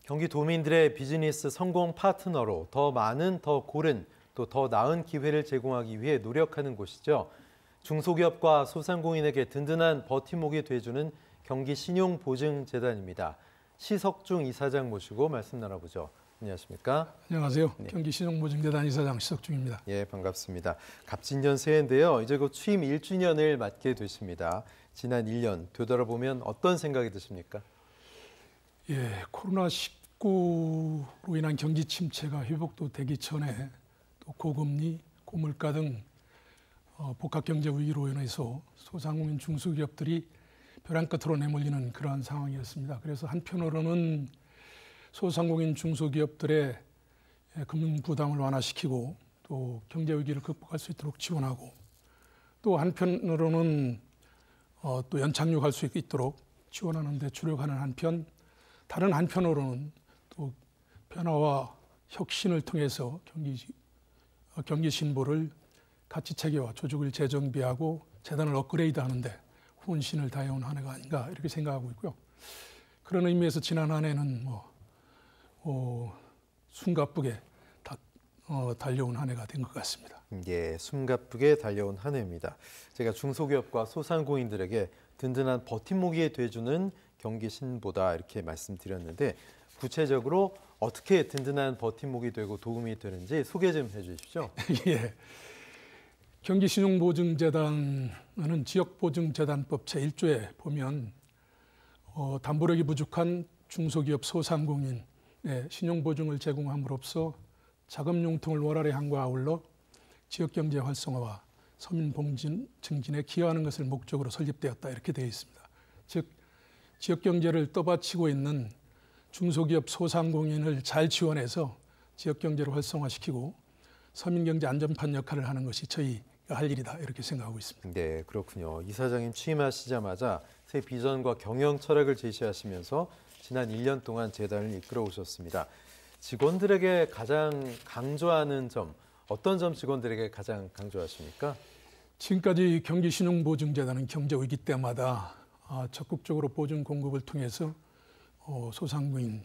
경기도민들의 비즈니스 성공 파트너로 더 많은, 더 고른, 또 더 나은 기회를 제공하기 위해 노력하는 곳이죠. 중소기업과 소상공인에게 든든한 버팀목이 돼주는 경기신용보증재단입니다. 시석중 이사장 모시고 말씀 나눠보죠. 안녕하십니까? 안녕하세요. 네. 경기신용보증재단 이사장 시석중입니다. 예, 반갑습니다. 갑진년 새해인데요. 이제 곧 취임 1주년을 맞게 되십니다. 지난 1년 되돌아보면 어떤 생각이 드십니까? 예, 코로나19로 인한 경기 침체가 회복도 되기 전에 또 고금리, 고물가 등 복합 경제 위기로 인해서 소상공인 중소기업들이 벼랑 끝으로 내몰리는 그러한 상황이었습니다. 그래서 한편으로는 소상공인 중소기업들의 금융 부담을 완화시키고 또 경제 위기를 극복할 수 있도록 지원하고 또 한편으로는 또 연착륙할 수 있도록 지원하는 데 주력하는 한편 다른 한편으로는 또 변화와 혁신을 통해서 경기 신보를 가치 체계와 조직을 재정비하고 재단을 업그레이드하는데 혼신을 다해온 한 해가 아닌가 이렇게 생각하고 있고요. 그런 의미에서 지난 한 해는 숨가쁘게 달려온 한 해가 된 것 같습니다. 예, 숨가쁘게 달려온 한 해입니다. 제가 중소기업과 소상공인들에게 든든한 버팀목이 돼주는 경기신보다 이렇게 말씀드렸는데 구체적으로 어떻게 든든한 버팀목이 되고 도움이 되는지 소개 좀 해주십시오. 예, 경기신용보증재단은 지역보증재단법 제1조에 보면 담보력이 부족한 중소기업 소상공인의 신용보증을 제공함으로써 자금융통을 원활히 한과 아울러 지역경제 활성화와 서민복지 증진에 기여하는 것을 목적으로 설립되었다 이렇게 되어 있습니다. 즉 지역경제를 떠받치고 있는 중소기업 소상공인을 잘 지원해서 지역경제를 활성화시키고 서민경제 안전판 역할을 하는 것이 저희가 할 일이다 이렇게 생각하고 있습니다. 네, 그렇군요. 이사장님 취임하시자마자 새 비전과 경영 철학을 제시하시면서 지난 1년 동안 재단을 이끌어 오셨습니다. 직원들에게 가장 강조하는 점, 어떤 점 직원들에게 가장 강조하십니까? 지금까지 경기신용보증재단은 경제위기 때마다 적극적으로 보증 공급을 통해서 소상공인,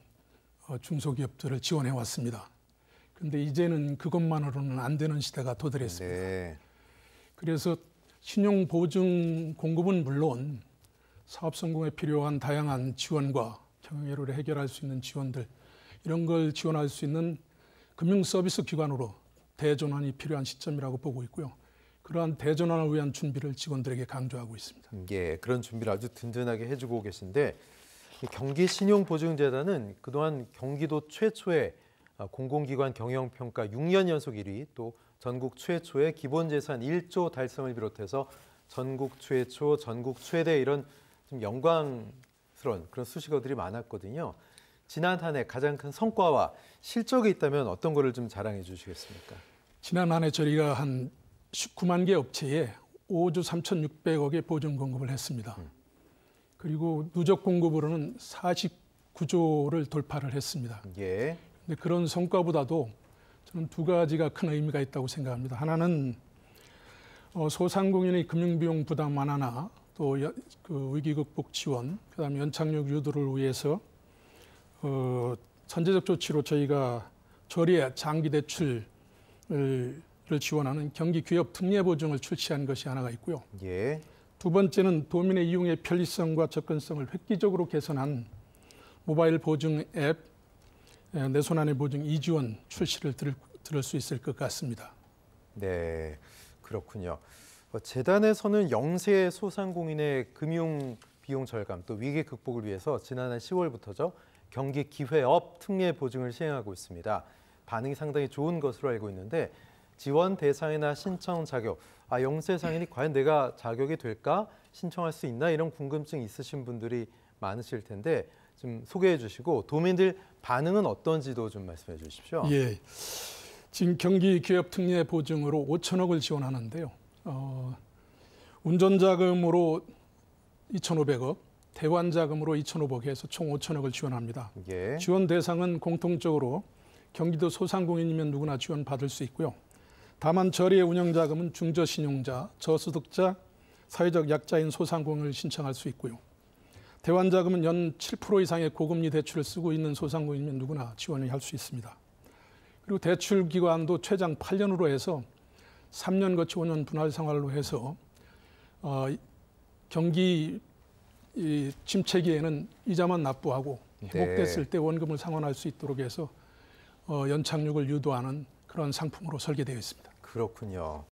중소기업들을 지원해 왔습니다. 그런데 이제는 그것만으로는 안 되는 시대가 도달했습니다. 네. 그래서 신용보증 공급은 물론 사업 성공에 필요한 다양한 지원과 경영애로를 해결할 수 있는 지원들 이런 걸 지원할 수 있는 금융서비스 기관으로 대전환이 필요한 시점이라고 보고 있고요. 그러한 대전환을 위한 준비를 직원들에게 강조하고 있습니다. 예, 그런 준비를 아주 든든하게 해주고 계신데 경기신용보증재단은 그동안 경기도 최초의 공공기관 경영평가 6년 연속 1위, 또 전국 최초의 기본재산 1조 달성을 비롯해서 전국 최초, 전국 최대 이런 좀 영광스러운 그런 수식어들이 많았거든요. 지난 한 해 가장 큰 성과와 실적이 있다면 어떤 거를 좀 자랑해 주시겠습니까? 지난 한 해 저희가 한 19만 개 업체에 5조 3,600억의 보증 공급을 했습니다. 그리고 누적 공급으로는 49조를 돌파를 했습니다. 예. 근데 그런 성과보다도 저는 두 가지가 큰 의미가 있다고 생각합니다. 하나는 소상공인의 금융비용 부담 완화나 또 그 위기 극복 지원, 그다음에 연착륙 유도를 위해서 선제적 조치로 저희가 저리의 장기 대출을 지원하는 경기 기업 특례 보증을 출시한 것이 하나가 있고요. 예. 두 번째는 도민의 이용의 편리성과 접근성을 획기적으로 개선한 모바일 보증 앱 내 손 안의 보증 이지원 출시를 들을 수 있을 것 같습니다. 네, 그렇군요. 재단에서는 영세 소상공인의 금융 비용 절감 또 위기 극복을 위해서 지난해 10월부터죠. 경기 기회업 특례 보증을 시행하고 있습니다. 반응이 상당히 좋은 것으로 알고 있는데 지원 대상이나 신청 자격, 영세 상인이 과연 내가 자격이 될까? 신청할 수 있나? 이런 궁금증 있으신 분들이 많으실 텐데 좀 소개해 주시고 도민들 반응은 어떤지도 좀 말씀해 주십시오. 예, 지금 경기 기업 특례 보증으로 5천억을 지원하는데요. 운전자금으로 2,500억, 대환자금으로 2,500억 해서 총 5천억을 지원합니다. 예. 지원 대상은 공통적으로 경기도 소상공인이면 누구나 지원받을 수 있고요. 다만 저리의 운영자금은 중저신용자, 저소득자, 사회적 약자인 소상공인을 신청할 수 있고요. 대환자금은 연 7% 이상의 고금리 대출을 쓰고 있는 소상공인이면 누구나 지원을 할 수 있습니다. 그리고 대출 기간도 최장 8년으로 해서 3년 거치 5년 분할 생활로 해서 경기 침체기에는 이자만 납부하고 회복됐을 때 원금을 상환할 수 있도록 해서 연착륙을 유도하는 그런 상품으로 설계되어 있습니다. 그렇군요.